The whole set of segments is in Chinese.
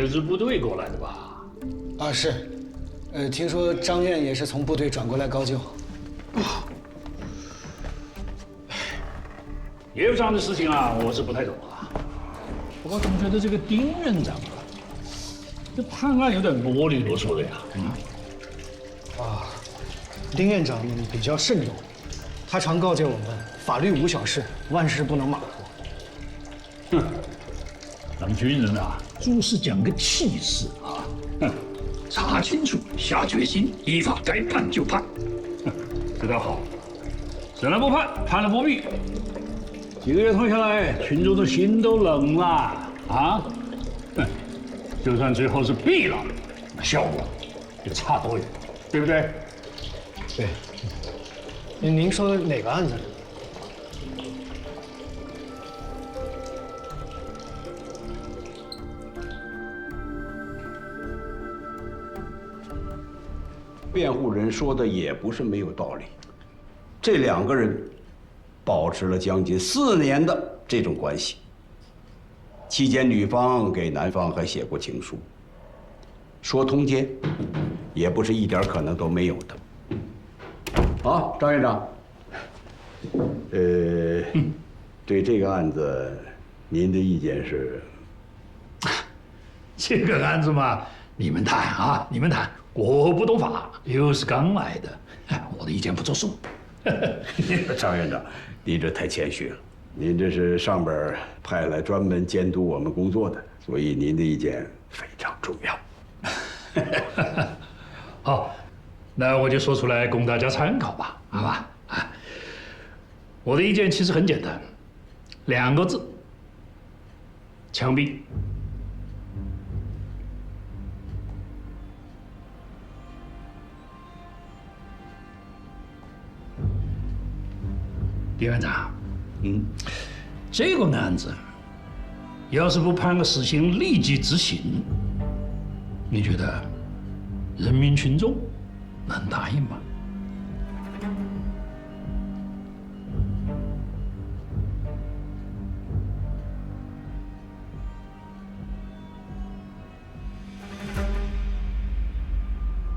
也是部队过来的吧？啊，是。听说张院也是从部队转过来高就。业务上的事情啊，我是不太懂啊。我总觉得这个丁院长啊，这判案有点啰里啰嗦的呀。丁院长比较慎重，他常告诫我们：法律无小事，万事不能马虎。咱们军人啊，做事讲个气势啊。查清楚，下决心，依法该判就判。这倒好，审了不判，判了不毙。几个月拖下来，群众的心都冷了啊！就算最后是毙了，效果也差多远，对不对？对。您说哪个案子？辩护人说的也不是没有道理，这两个人保持了将近4年的这种关系，期间女方给男方还写过情书，说通奸，也不是一点可能都没有的。好，张院长，对这个案子，您的意见是？这个案子嘛，你们谈啊，你们谈。我不懂法，又是刚来的，我的意见不作数。张院长，您这太谦虚了。您这是上边派来专门监督我们工作的，所以您的意见非常重要。好，那我就说出来供大家参考吧，好吧？我的意见其实很简单，2个字：枪毙。丁院长，这个案子要是不判个死刑，立即执行，你觉得人民群众能答应吗？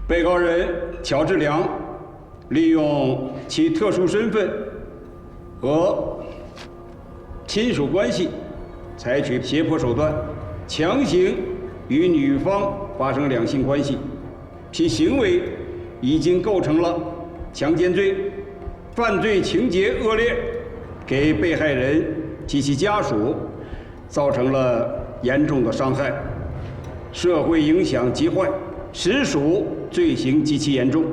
被告人乔治良利用其特殊身份和亲属关系，采取胁迫手段，强行与女方发生两性关系，其行为已经构成了强奸罪，犯罪情节恶劣，给被害人及其家属造成了严重的伤害，社会影响极坏，实属罪行极其严重，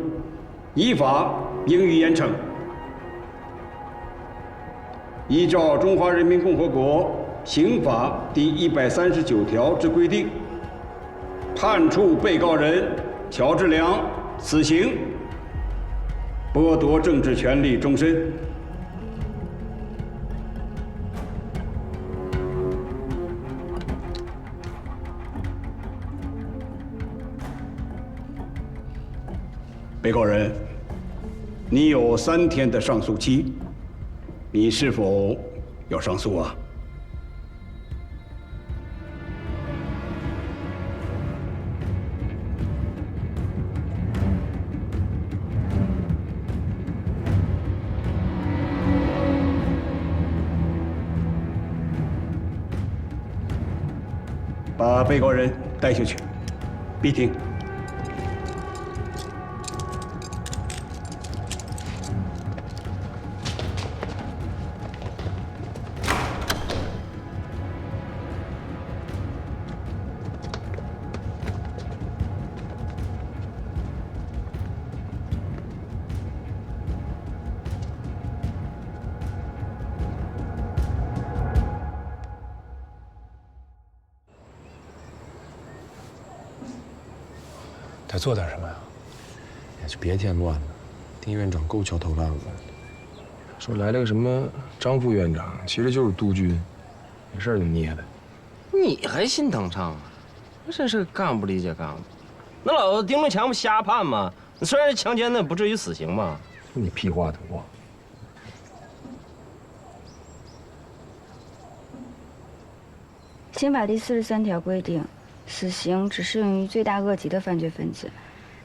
依法应予严惩。依照《中华人民共和国刑法》第139条之规定，判处被告人乔治良死刑，剥夺政治权利终身。被告人，你有3天的上诉期，你是否要上诉啊？把被告人带下去，闭庭。得做点什么呀？哎，就别添乱了。丁院长够焦头烂额的，说来了个什么张副院长，其实就是督军，没事就捏的。你还心疼上啊？那真是干部理解干部。那老子丁文强不瞎判吗？虽然是强奸，那不至于死刑吧？你屁话多。刑法第43条规定，死刑只适用于罪大恶极的犯罪分子。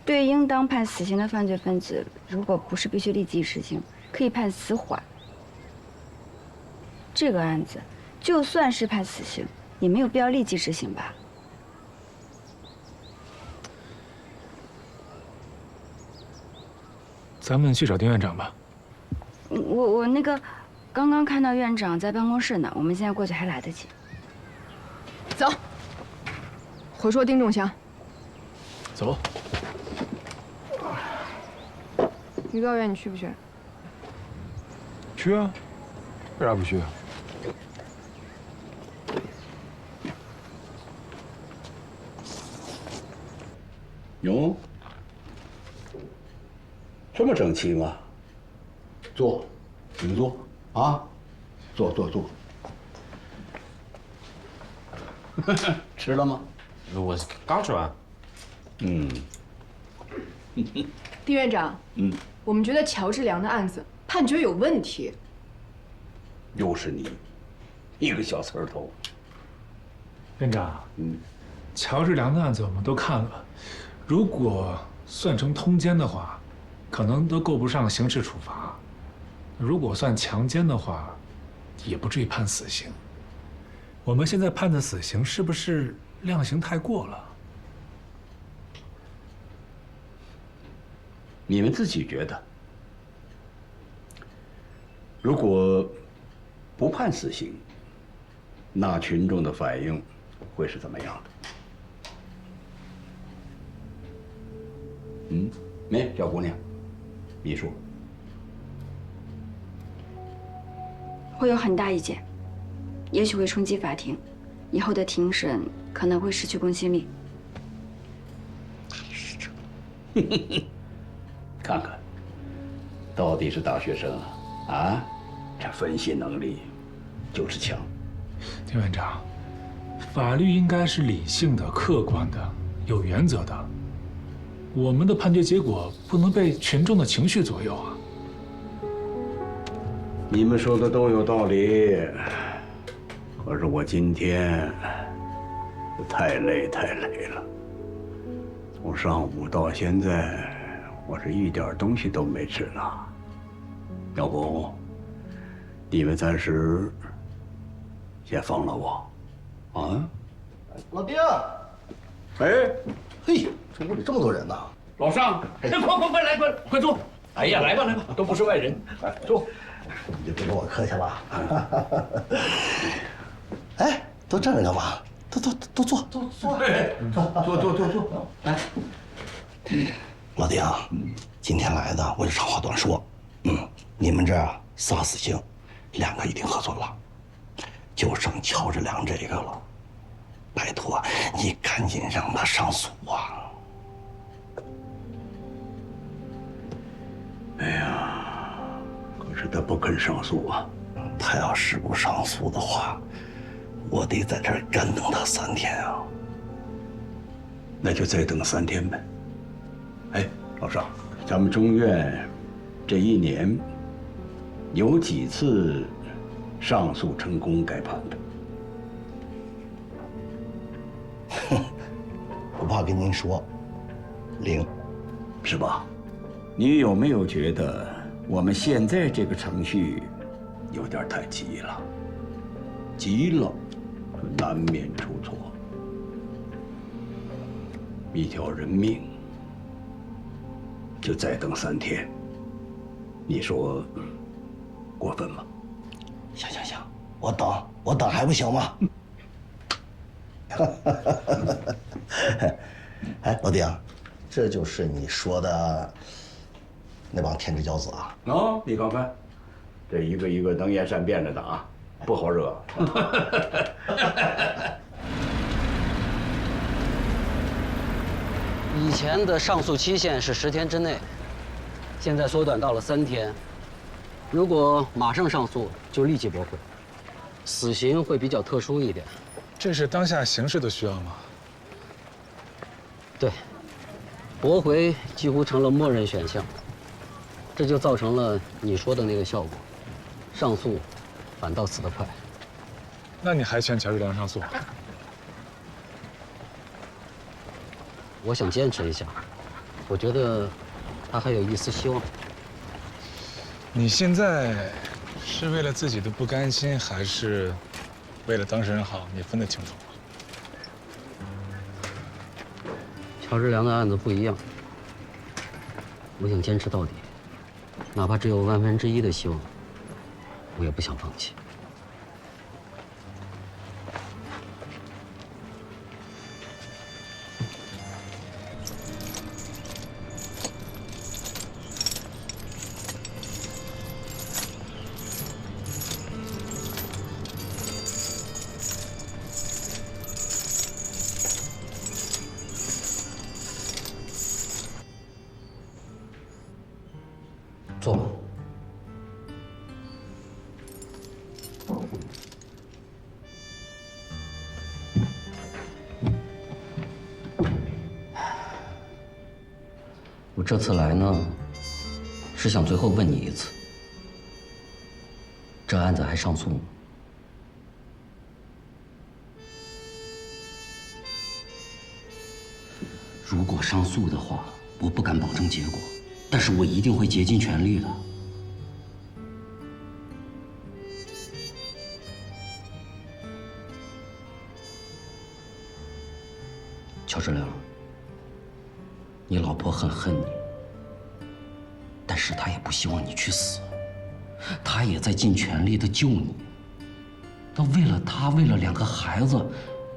对于应当判死刑的犯罪分子，如果不是必须立即实行，可以判死缓。这个案子，就算是判死刑，也没有必要立即执行吧？咱们去找丁院长吧。我那个，刚刚看到院长在办公室呢，我们现在过去还来得及。走，回说丁仲祥。走。预告院你去不去？去啊，为啥不去啊？哟，这么整齐吗？坐，请坐啊，坐。吃了吗？我刚吃完。丁院长，我们觉得乔治良的案子判决有问题。又是你，一个小刺头。院长，乔治良的案子我们都看了，如果算成通奸的话，可能都够不上刑事处罚；如果算强奸的话，也不至于判死刑。我们现在判的死刑是不是量刑太过了？你们自己觉得，如果不判死刑，那群众的反应会是怎么样的？小姑娘，你说。会有很大意见，也许会冲击法庭，以后的庭审可能会失去公信力。看看，到底是大学生啊，这分析能力就是强。丁院长，法律应该是理性的、客观的、有原则的。我们的判决结果不能被群众的情绪左右啊。你们说的都有道理，可是我今天太累了，从上午到现在，我是一点东西都没吃呢。要不，你们暂时先放了我，啊？老丁，哎，嘿，这屋里这么多人呢。老尚，快来，快坐！哎呀，来吧，都不是外人，来坐。你就别跟我客气了。哎，都站着干嘛？都坐。坐。来，老丁，今天来的我就长话短说。你们这仨死刑，2个已经核准了，就剩乔治良这个了。拜托你赶紧让他上诉啊！哎呀，可是他不肯上诉啊。他要是不上诉的话，我得在这儿干等他3天啊。那就再等3天呗。哎，老尚，咱们中院这1年有几次上诉成功改判的？不怕跟您说，0，是吧？你有没有觉得我们现在这个程序有点太急了？急了，难免出错。一条人命，就再等3天，你说过分吗？行，我等还不行吗？哎，老丁，这就是你说的那帮天之骄子啊！哦，你看看，这一个一个能言善辩着的啊，不好惹。以前的上诉期限是10天之内，现在缩短到了3天。如果马上上诉，就立即驳回。死刑会比较特殊一点。这是当下形势的需要吗？对，驳回几乎成了默认选项，这就造成了你说的那个效果，上诉反倒死得快。那你还劝乔治良上诉？我想坚持一下，我觉得他还有一丝希望。你现在是为了自己的不甘心，还是为了当事人好？你分得清楚吗？乔治良的案子不一样，我想坚持到底，哪怕只有1/1000的希望，我也不想放弃。坐吧。我这次来呢，是想最后问你一次：这案子还上诉吗？如果上诉的话，我不敢保证结果。但是我一定会竭尽全力的。乔治良，你老婆很恨你，但是她也不希望你去死，她也在尽全力的救你。那为了她，为了2个孩子，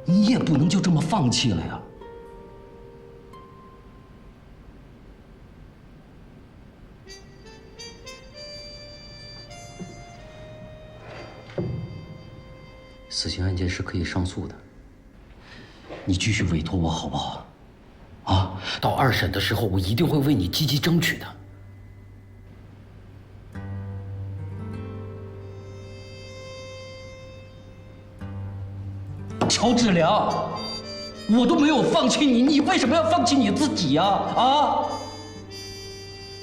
你也不能就这么放弃了呀。死刑案件是可以上诉的，你继续委托我好不好？啊，到2审的时候，我一定会为你积极争取的。乔治良，我都没有放弃你，你为什么要放弃你自己呀？啊！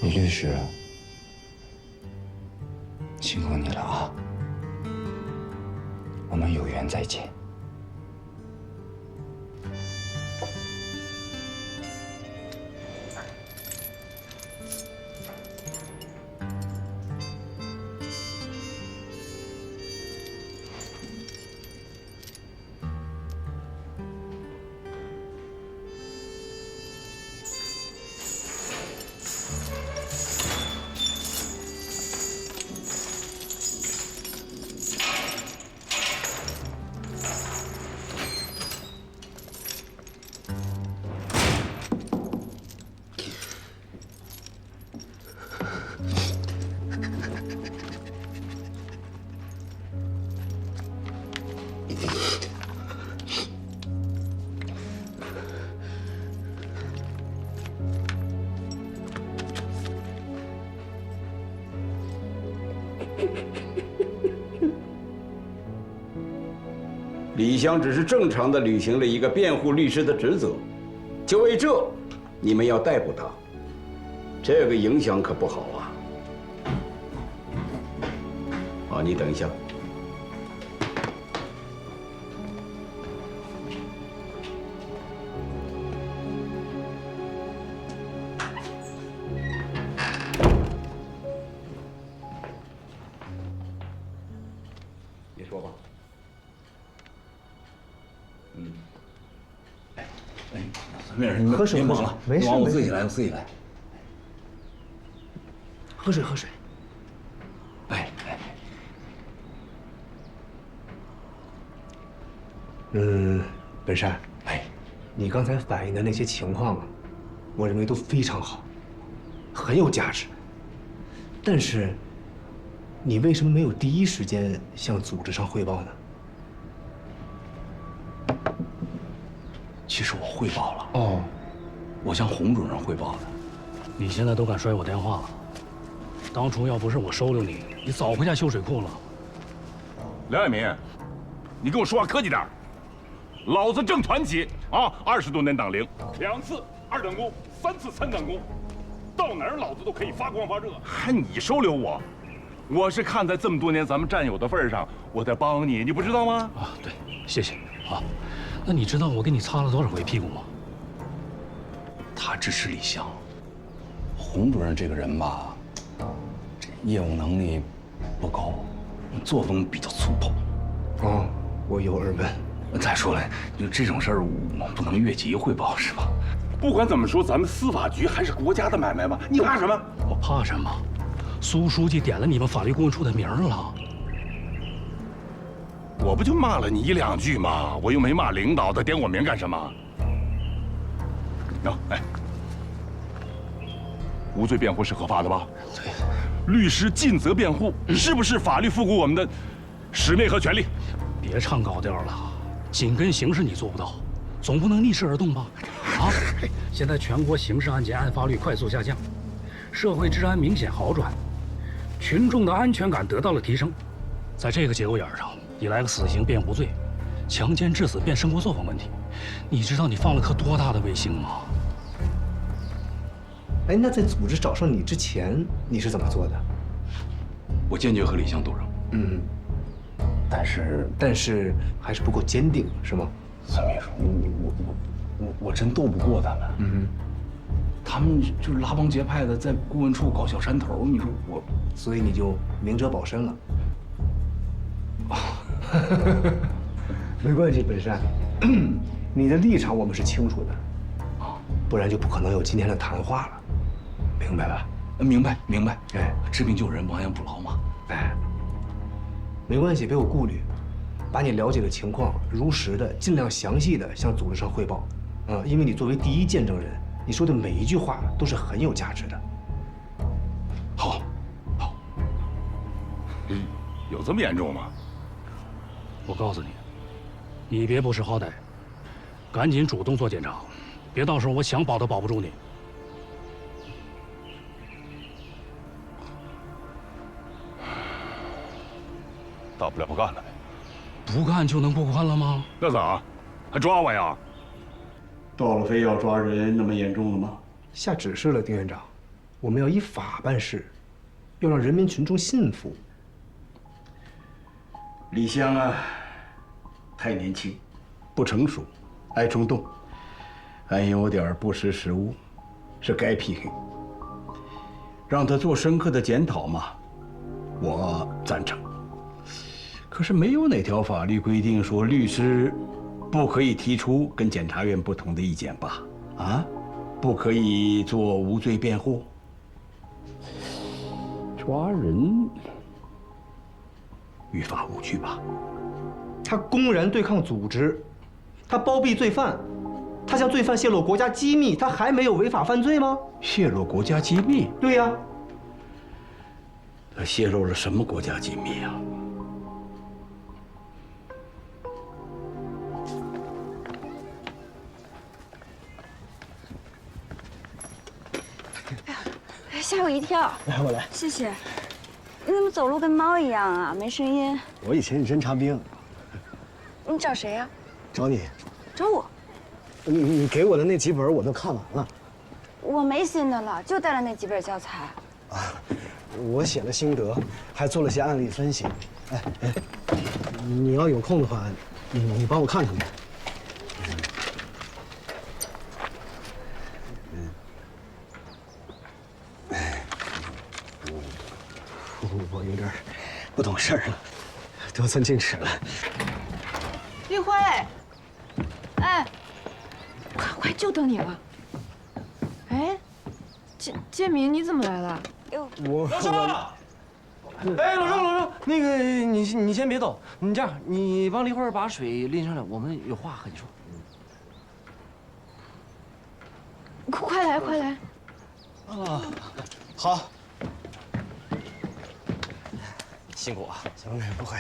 李律师，辛苦你了啊！我们有缘再见。李湘只是正常的履行了一个辩护律师的职责，就为这，你们要逮捕他，这个影响可不好啊！啊，你等一下。你说吧。没事，你喝水，别忙了，没事，我自己来，我自己来。喝水，喝水。哎，本山，你刚才反映的那些情况啊，我认为都非常好，很有价值。但是，你为什么没有第一时间向组织上汇报呢？其实我汇报了。哦，我向洪主任汇报的。你现在都敢摔我电话了？当初要不是我收留你，你早回家修水库了。梁爱民，你跟我说话客气点。老子正团结啊，20多年党龄，2次2等功，3次3等功，到哪儿老子都可以发光发热。还你收留我？我是看在这么多年咱们战友的份上，我在帮你，你不知道吗？啊，对，谢谢啊。那你知道我给你擦了多少回屁股吗？他支持李湘。洪主任这个人吧，这业务能力不高，作风比较粗暴。哦，我有耳闻。再说了，就这种事儿，我不能越级汇报，是吧？不管怎么说，咱们司法局还是国家的买卖嘛，你怕什么？我怕什么？苏书记点了你们法律顾问处的名了。我不就骂了你1、2句吗？我又没骂领导，他点我名干什么？喏，哎，无罪辩护是合法的吧？对。律师尽责辩护，是不是法律赋予我们的使命和权利？别唱高调了，紧跟形势你做不到，总不能逆势而动吧？啊！现在全国刑事案件案发率快速下降，社会治安明显好转，群众的安全感得到了提升。在这个节骨眼上，你来个死刑变无罪，强奸致死变生活作风问题，你知道你放了颗多大的卫星吗？哎，那在组织找上你之前，你是怎么做的？我坚决和李湘斗争。嗯，但是还是不够坚定，是吗？孙秘书，我真斗不过他们。嗯，他们就是拉帮结派的，在顾问处搞小山头。你说我，所以你就明哲保身了。没关系，本山，你的立场我们是清楚的，不然就不可能有今天的谈话了，明白吧？明白。哎，治病救人，亡羊补牢嘛。哎，没关系，别有顾虑，把你了解的情况如实的、尽量详细的向组织上汇报。因为你作为第一见证人，你说的每一句话都是很有价值的。好。有这么严重吗？我告诉你，你别不识好歹，赶紧主动做检查，别到时候我想保都保不住你。大不了不干了呗。不干就能过关了吗？那咋？还抓我呀？到了非要抓人那么严重了吗？下指示了，丁院长，我们要依法办事，要让人民群众信服。李湘啊，太年轻，不成熟，爱冲动，还有点不识时务，是该批评。让他做深刻的检讨嘛，我赞成。可是没有哪条法律规定说律师不可以提出跟检察院不同的意见吧？啊，不可以做无罪辩护。抓人，于法无据吧？他公然对抗组织，他包庇罪犯，他向罪犯泄露国家机密，他还没有违法犯罪吗？泄露国家机密？对呀。他泄露了什么国家机密啊？吓我一跳！来，我来。谢谢。你怎么走路跟猫一样啊？没声音。我以前是侦察兵。你找谁呀？找你。找我？你给我的那几本我都看完了。我没新的了，就带了那几本教材。啊，我写了心得，还做了些案例分析。哎，你要有空的话，你帮我看看吧。我有点不懂事儿了，得寸进尺了。丽辉，哎，快就等你了。哎，建明，你怎么来了？老赵，哎，老赵，那个你先别走，你这样，你帮丽慧把水拎上来，我们有话和你说。快来！啊，好。辛苦啊！不会。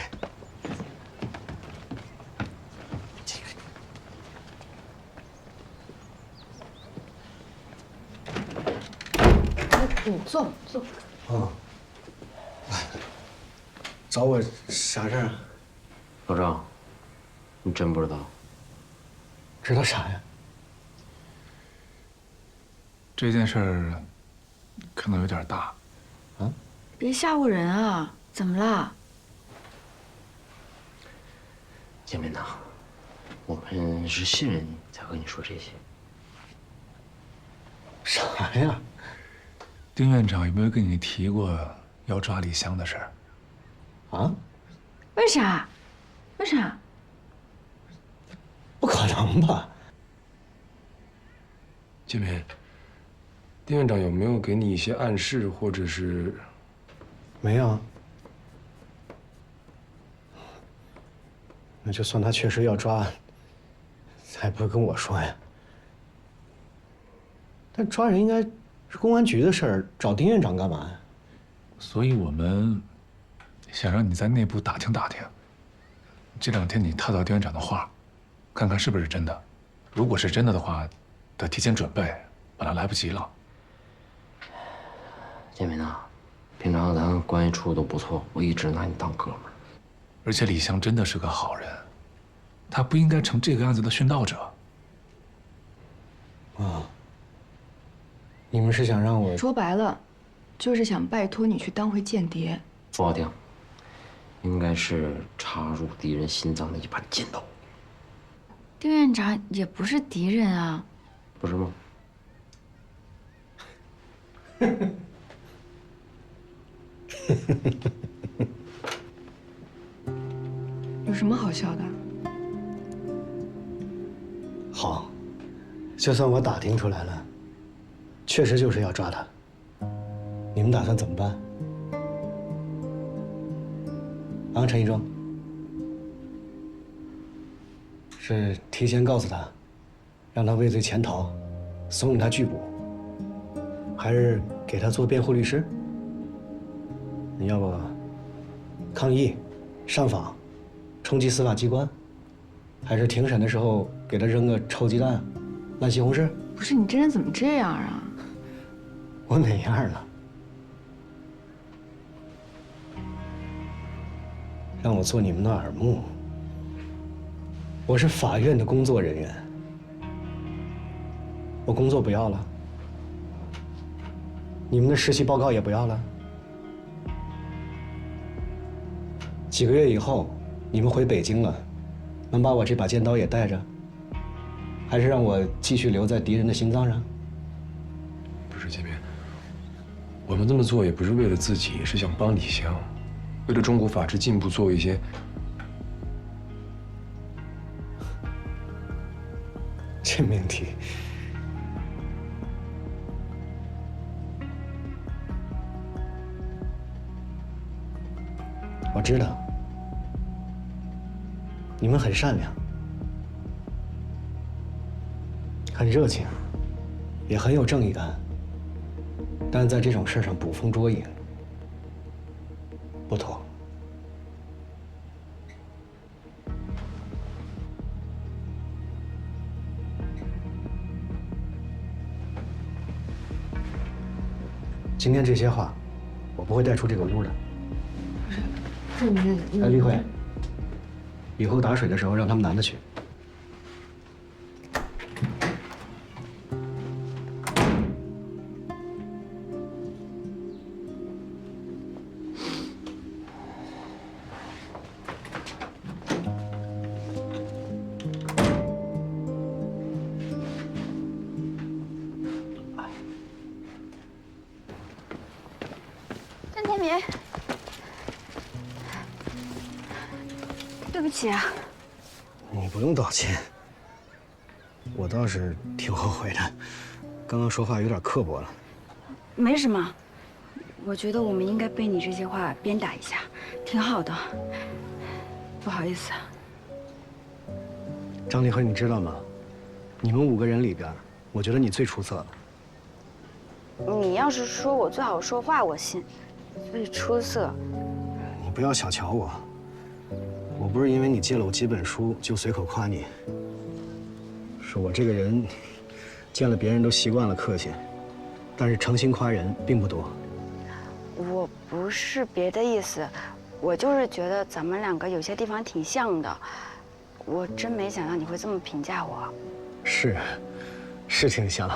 你坐。啊。找我啥事儿啊？老赵，你真不知道？知道啥呀？这件事儿可能有点大。啊？别吓唬人啊！怎么啦？建明呐，我们是信任你才和你说这些。啥呀？丁院长有没有跟你提过要抓李湘的事儿？啊？为啥？为啥？不可能吧？建民，丁院长有没有给你一些暗示，或者是？没有。那就算他确实要抓，他也不会跟我说呀。但抓人应该是公安局的事儿，找丁院长干嘛呀？所以我们想让你在内部打听打听。这2天你套套丁院长的话，看看是不是真的。如果是真的的话，得提前准备，本来来不及了。建民啊，平常咱关系处都不错，我一直拿你当哥们儿。而且李湘真的是个好人，他不应该成这个样子的殉道者。啊，你们是想让我说白了，就是想拜托你去当回间谍。不好听，应该是插入敌人心脏的一把尖刀。丁院长也不是敌人啊。不是吗？有什么好笑的？好，就算我打听出来了，确实就是要抓他，你们打算怎么办？啊，陈一中，是提前告诉他，让他畏罪潜逃，怂恿他拒捕，还是给他做辩护律师？你要不抗议、上访、冲击司法机关，还是庭审的时候给他扔个臭鸡蛋、烂西红柿？不是你这人怎么这样啊？我哪样了？让我做你们的耳目。我是法院的工作人员，我工作不要了，你们的实习报告也不要了。几个月以后，你们回北京了，能把我这把尖刀也带着，还是让我继续留在敌人的心脏上？不是建民，我们这么做也不是为了自己，是想帮李湘，为了中国法治进步做一些。这命题，我知道，你们很善良，很热情，也很有正义感，但在这种事上捕风捉影，不妥。今天这些话，我不会带出这个屋的。哎，丽慧，以后打水的时候让他们男的去。郑天明，对不起啊。你不用道歉，我倒是挺后悔的，刚刚说话有点刻薄了。没什么，我觉得我们应该被你这些话鞭打一下，挺好的。不好意思啊。张丽慧，你知道吗？你们5个人里边，我觉得你最出色了。你要是说我最好说话，我信。最出色。你不要小瞧我，我不是因为你借了我几本书就随口夸你。是我这个人，见了别人都习惯了客气，但是诚心夸人并不多。我不是别的意思，我就是觉得咱们2个有些地方挺像的。我真没想到你会这么评价我。是挺像。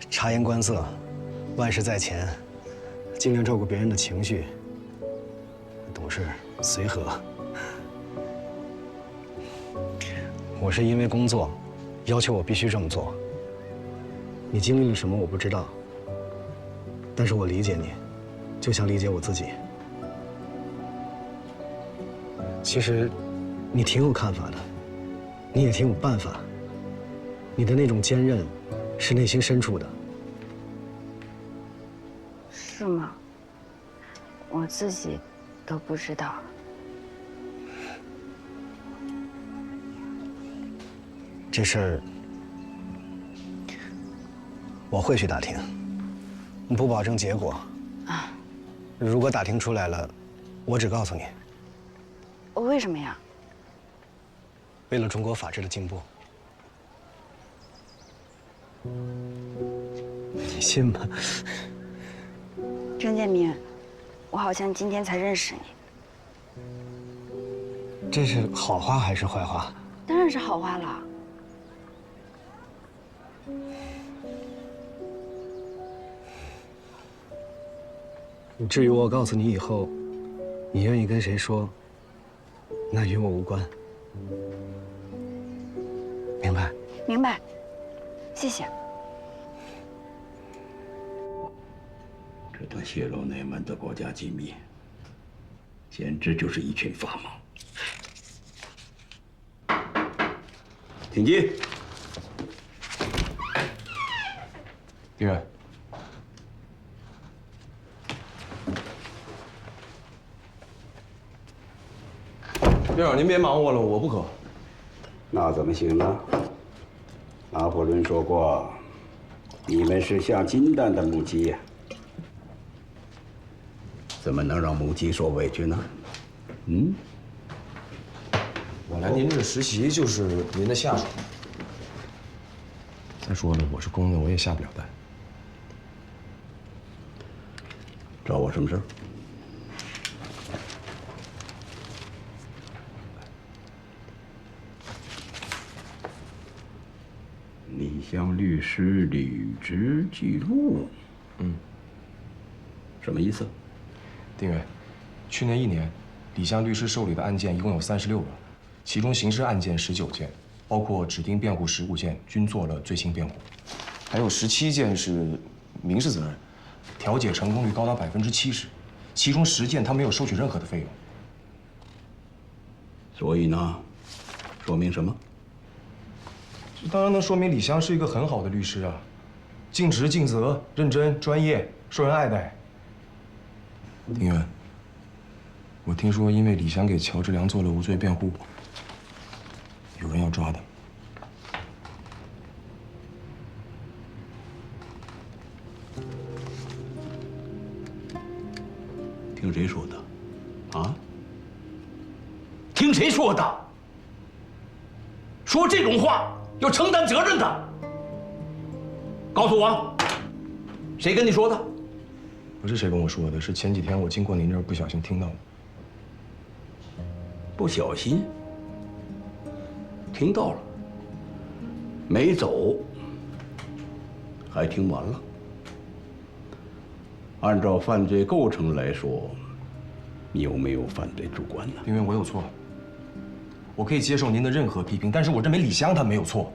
察言观色，万事在前，尽量照顾别人的情绪，懂事随和。我是因为工作，要求我必须这么做。你经历了什么我不知道，但是我理解你，就像理解我自己。其实，你挺有看法的，你也挺有办法。你的那种坚韧，是内心深处的。是吗？我自己都不知道。这事儿我会去打听，不保证结果。啊，如果打听出来了，我只告诉你。为什么呀？为了中国法治的进步。你信吗？张建明，我好像今天才认识你。这是好话还是坏话？当然是好话了。至于我告诉你以后，你愿意跟谁说，那与我无关。明白？明白，谢谢。这段泄露内门的国家机密，简直就是一群法盲。请进。丁院，院长您别忙活了，我不渴。那怎么行呢？拿破仑说过，你们是下金蛋的母鸡呀，怎么能让母鸡受委屈呢？嗯？我来您这儿实习就是您的下属。再说了，我是公的，我也下不了蛋。找我什么事儿？李湘律师履职记录。什么意思？丁院，去年1年，李湘律师受理的案件一共有36个，其中刑事案件19件，包括指定辩护15件，均做了罪行辩护，还有17件是民事责任，调解成功率高达70%，其中10件他没有收取任何的费用。所以呢，说明什么？这当然能说明李湘是一个很好的律师啊，尽职尽责、认真、专业、受人爱戴。丁院，我听说因为李湘给乔治良做了无罪辩护，有人要抓他。听谁说的？啊？听谁说的？说这种话要承担责任的。告诉我，谁跟你说的？不是谁跟我说的，是前几天我经过您这儿不小心听到的。不小心听到了，没走，还听完了。按照犯罪构成来说，你有没有犯罪主观呢？丁院，我有错，我可以接受您的任何批评，但是我认为李湘他没有错。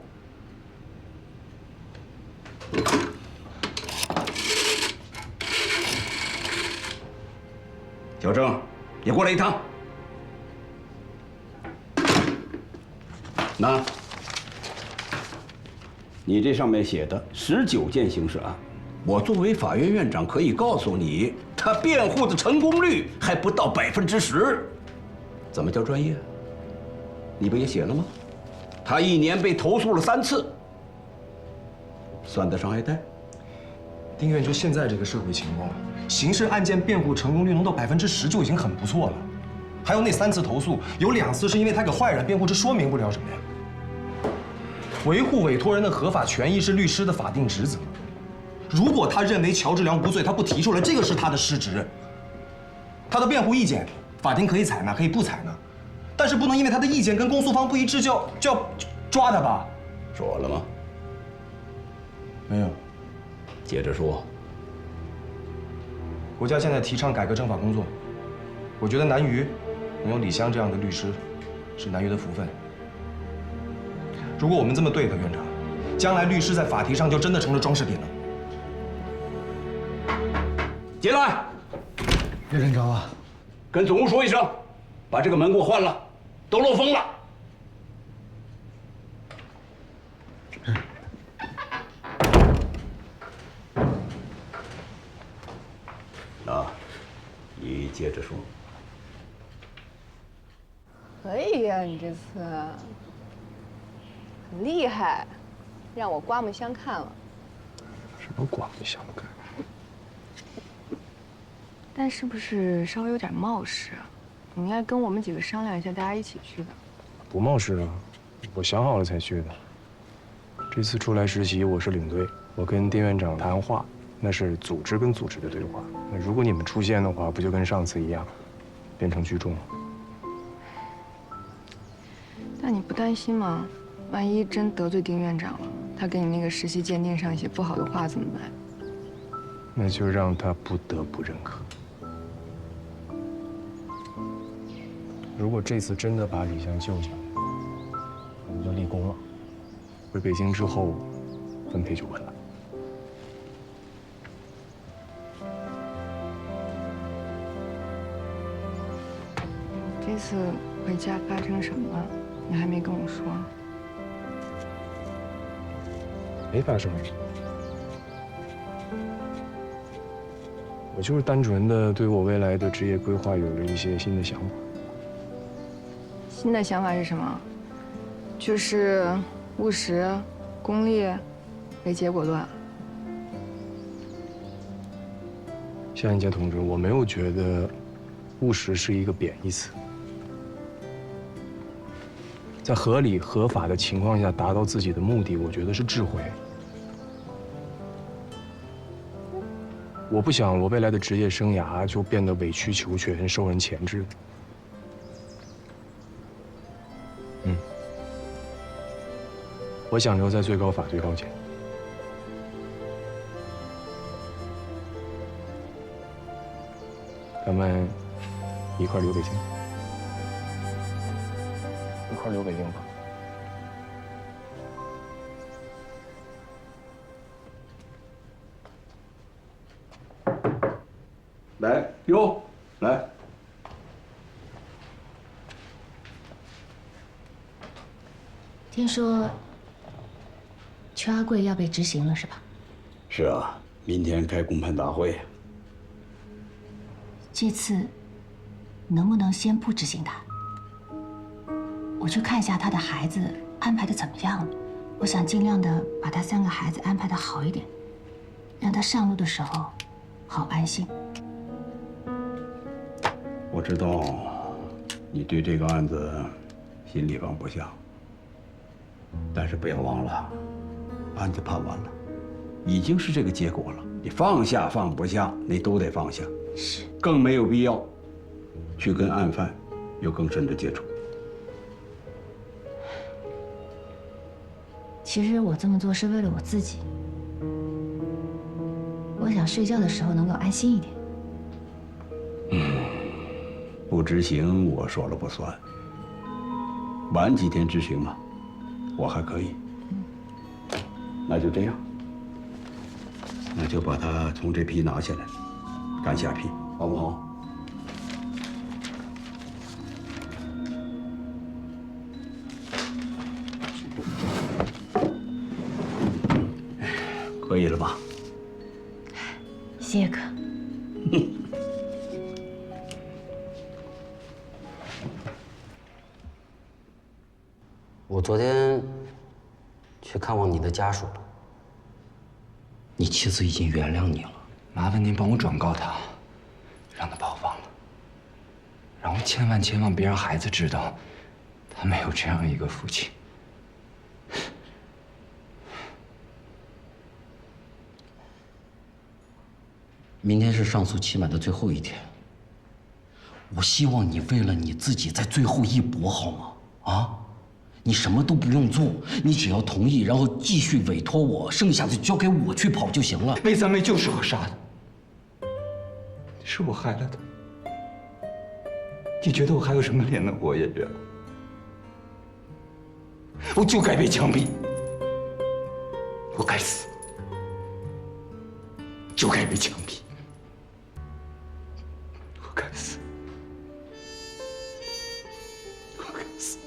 小郑，你过来一趟。那，你这上面写的19件刑事案，我作为法院院长可以告诉你，他辩护的成功率还不到10%。怎么叫专业？你不也写了吗？他1年被投诉了3次，算得上爱戴？丁院，就现在这个社会情况，刑事案件辩护成功率能到10%就已经很不错了。还有那3次投诉，有2次是因为他给坏人辩护，这说明不了什么呀。维护委托人的合法权益是律师的法定职责。如果他认为乔治良无罪，他不提出来，这个是他的失职。他的辩护意见，法庭可以采纳，可以不采纳，但是不能因为他的意见跟公诉方不一致就要抓他吧？说了吗？没有。接着说。国家现在提倡改革政法工作，我觉得南余能有李湘这样的律师，是南余的福分。如果我们这么对他，院长，将来律师在法庭上就真的成了装饰品了。进来，岳院长啊，跟总务说一声，把这个门给我换了，都漏风了。啊，你接着说。可以呀，你这次很厉害，让我刮目相看了。什么刮目相看？但是不是稍微有点冒失啊？你应该跟我们几个商量一下，大家一起去的。不冒失啊，我想好了才去的。这次出来实习，我是领队，我跟丁院长谈话，那是组织跟组织的对话。那如果你们出现的话，不就跟上次一样，变成聚众了？但你不担心吗？万一真得罪丁院长了，他给你那个实习鉴定上一些不好的话怎么办？那就让他不得不认可。如果这次真的把李湘救下来，我们就立功了。回北京之后，分配就稳了。这次回家发生什么了？你还没跟我说呢。没发生什么，我就是单纯的对我未来的职业规划有了一些新的想法。新的想法是什么？就是务实、功利、唯结果论。夏英杰同志，我没有觉得务实是一个贬义词。在合理合法的情况下达到自己的目的，我觉得是智慧。我不想我未来的职业生涯就变得委曲求全、受人钳制。我想留在最高法最高检。咱们一块儿留北京，一块儿留北京吧。来哟，来。听说邱阿贵要被执行了，是吧？是啊，明天开公判大会。这次能不能先不执行他？我去看一下他的孩子安排的怎么样了。我想尽量的把他3个孩子安排的好一点，让他上路的时候好安心。我知道你对这个案子心里放不下，但是不要忘了，案子判完了，已经是这个结果了。你放下放不下，你都得放下。是，更没有必要去跟案犯有更深的接触。其实我这么做是为了我自己，我想睡觉的时候能够安心一点。不执行我说了不算，晚几天执行嘛，我还可以。那就这样，那就把他从这批拿下来，干下批，好不好？可以了吧？谢谢哥。我昨天去看望你的家属了，你妻子已经原谅你了，麻烦您帮我转告他，让他把我忘了，然后千万千万别让孩子知道，他没有这样一个父亲。明天是上诉期满的最后一天，我希望你为了你自己在最后一搏，好吗？啊？你什么都不用做，你只要同意，然后继续委托我，剩下的交给我去跑就行了。魏三妹就是我杀的，是我害了她。你觉得我还有什么脸能活下去？我就该被枪毙，我该死，就该被枪毙，我该死，我该死。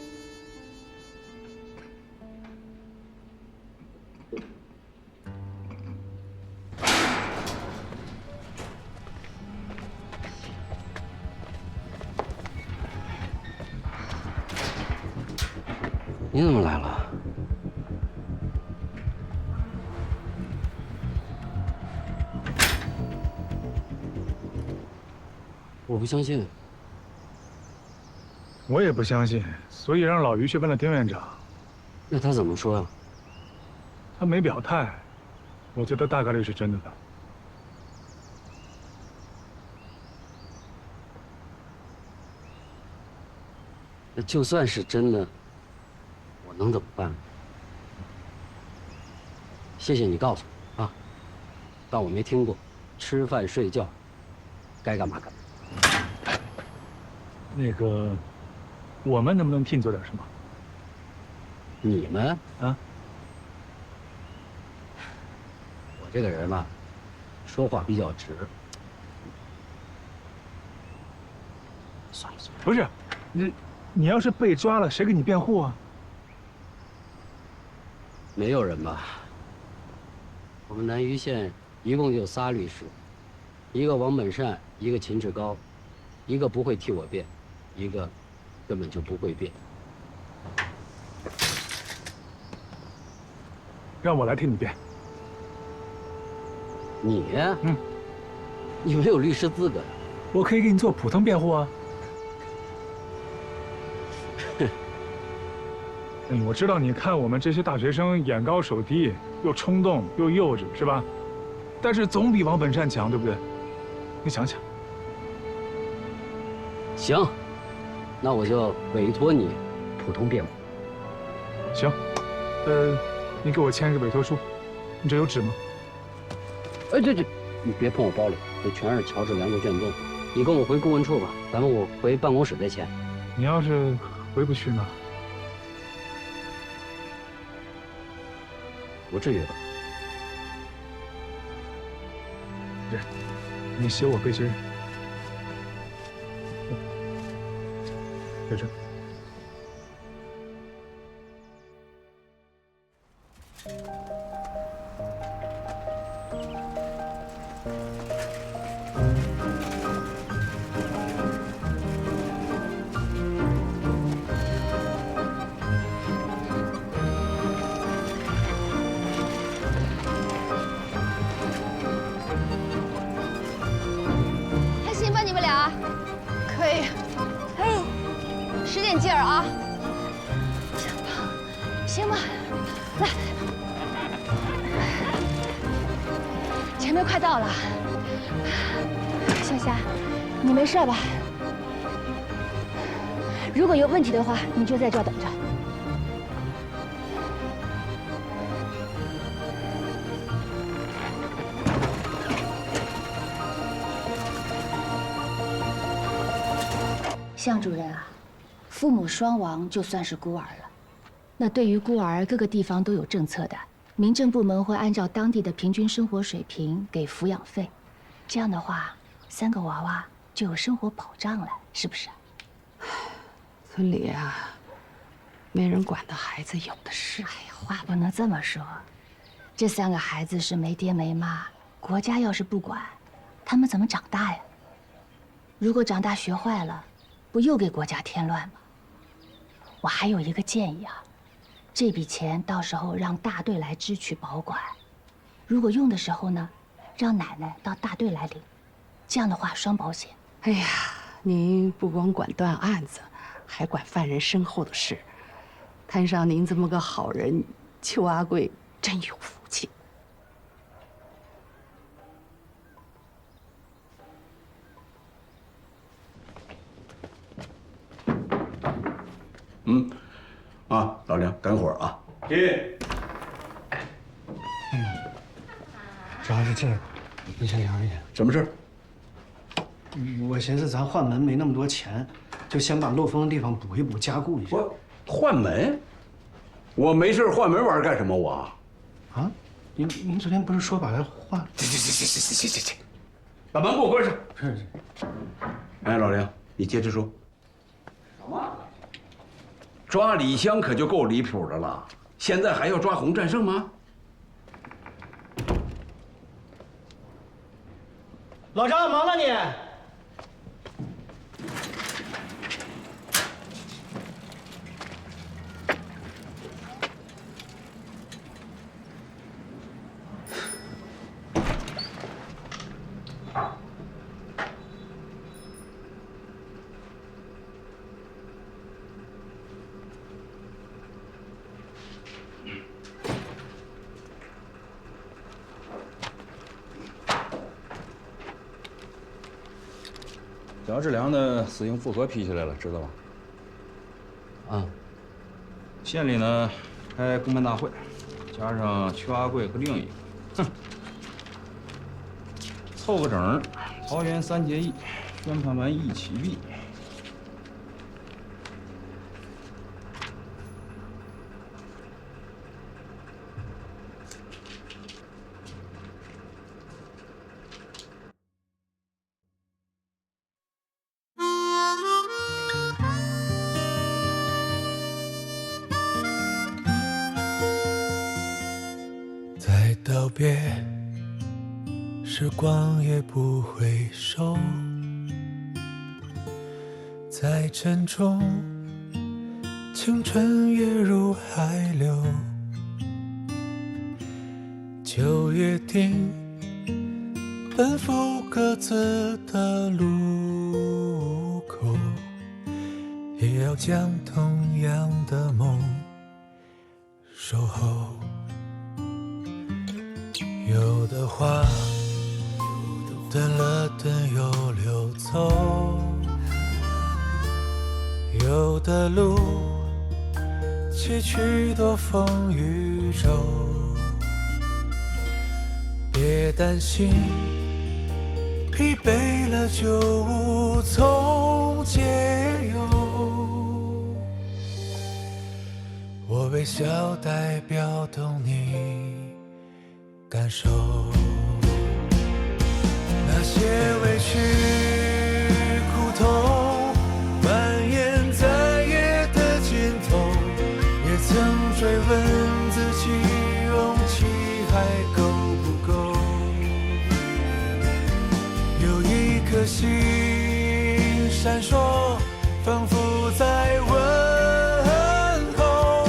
你怎么来了？我不相信。我也不相信，所以让老于去问了丁院长。那他怎么说呀？他没表态，我觉得大概率是真的的。那就算是真的，我能怎么办？谢谢你告诉我啊，当我没听过。吃饭睡觉，该干嘛干嘛。那个，我们能不能替你做点什么？你们啊？我这个人嘛，说话比较直。算了算了。不是，你要是被抓了，谁给你辩护啊？没有人吧？我们南榆县一共就仨律师，一个王本善，一个秦志高，一个不会替我辩，一个根本就不会辩。让我来替你辩。你？你没有律师资格呀。我可以给你做普通辩护啊。我知道你看我们这些大学生眼高手低，又冲动又幼稚，是吧？但是总比王本善强，对不对？你想想。行，那我就委托你普通辩护。行，你给我签一个委托书，你这有纸吗？哎，这，你别碰我包里，这全是乔治良的卷宗。你跟我回顾问处吧，咱们我回办公室再签。你要是回不去呢？不至于吧？你写我背心儿，在这。还行吧，你们俩？可以，嘿，使点劲儿啊！行吧，来，前面快到了。小霞，你没事吧？如果有问题的话，你就在这儿等着。向主任啊，父母双亡就算是孤儿了。那对于孤儿，各个地方都有政策的，民政部门会按照当地的平均生活水平给抚养费。这样的话，3个娃娃就有生活保障了，是不是？村里啊，没人管的孩子有的是。哎呀，话不能这么说。这3个孩子是没爹没妈，国家要是不管，他们怎么长大呀？如果长大学坏了，不又给国家添乱吗？我还有一个建议啊，这笔钱到时候让大队来支取保管，如果用的时候呢，让奶奶到大队来领，这样的话双保险。哎呀，您不光管断案子，还管犯人身后的事，摊上您这么个好人，邱阿贵真有福气。老梁，等会儿啊。主要是这个，你先聊一下。什么事？我寻思咱换门没那么多钱，就先把漏风的地方补一补，加固一下。换门？我没事换门玩干什么？我？啊？您昨天不是说把它换？行，把门给我关上。是。哎，老梁，你接着说。什么？抓李湘可就够离谱的了，现在还要抓洪战胜吗？老张，忙呢你？乔治良的死刑复核批下来了，知道吧？啊。县里呢开公判大会，加上邱阿贵和另一个，哼，凑个整，桃园3结义，宣判完一起毙。道别，时光也不回首，在沉重，青春也如海流，就约定奔赴各自的路口，也要将同样的梦守候。有的花等了等又流走，有的路崎岖多风雨骤，别担心，疲惫了就无从解忧。我微笑代表懂你感受，那些委屈苦痛蔓延在夜的尽头，也曾追问自己勇气还够不够。有一颗心闪烁，仿佛在问候，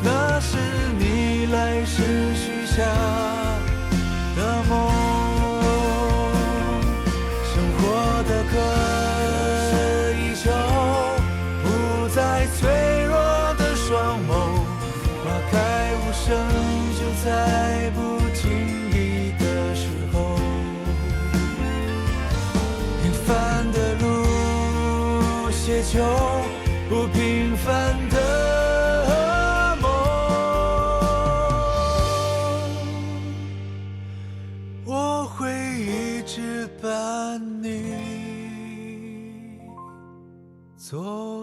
那是你来时许下的梦，生活的渴依旧，不再脆弱的双眸，花开无声，就在不经意的时候。平凡的路，写就不平凡的梦。我会一直伴你左